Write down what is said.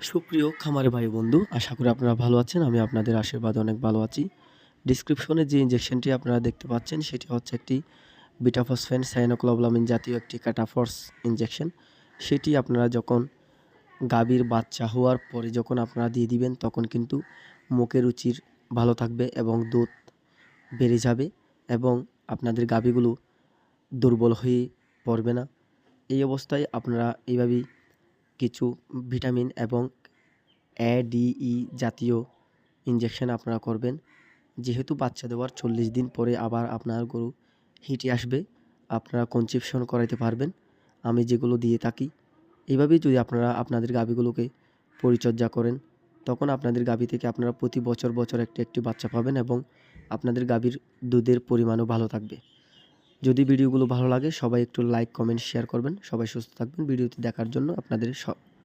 সুপ্রিয় খামারে ভাই বন্ধু, আশা করি আপনারা ভালো আছেন। আমি আপনাদের আশীর্বাদে অনেক ভালো আছি। ডিসক্রিপশনে যে ইনজেকশনটি আপনারা দেখতে পাচ্ছেন সেটি হচ্ছে একটি বিটাফসফেন সাইনোক্লোভলামিন জাতীয় একটি ক্যাটাফর্স ইনজেকশন। সেটি আপনারা যখন গাভীর বাচ্চা হওয়ার পরে যখন আপনারা দিয়ে দিবেন তখন কিন্তু মুখের রুচির ভালো থাকবে এবং দুধ বেড়ে যাবে এবং আপনাদের গাভীগুলো দুর্বল হয়ে পড়বে না। এই অবস্থায় আপনারা এইভাবেই কিছু ভিটামিন এবং এ, ডি, ই জাতীয় ইনজেকশন আপনারা করবেন। যেহেতু বাচ্চা দেওয়ার 40 দিন পরে আবার আপনার গরু হিটে আসবে, আপনারা কনসেপশন করাইতে পারবেন। আমি যেগুলো দিয়ে থাকি এভাবেই যদি আপনারা আপনাদের গাভীগুলোকে পরিচর্যা করেন, তখন আপনাদের গাভী থেকে আপনারা প্রতি বছর একটি একটি বাচ্চা পাবেন এবং আপনাদের গাভীর দুধের পরিমাণও ভালো থাকবে। যদি ভিডিওগুলো ভালো লাগে সবাই একটু লাইক, কমেন্ট, শেয়ার করবেন। সবাই সুস্থ থাকবেন। ভিডিওটি দেখার জন্য আপনাদের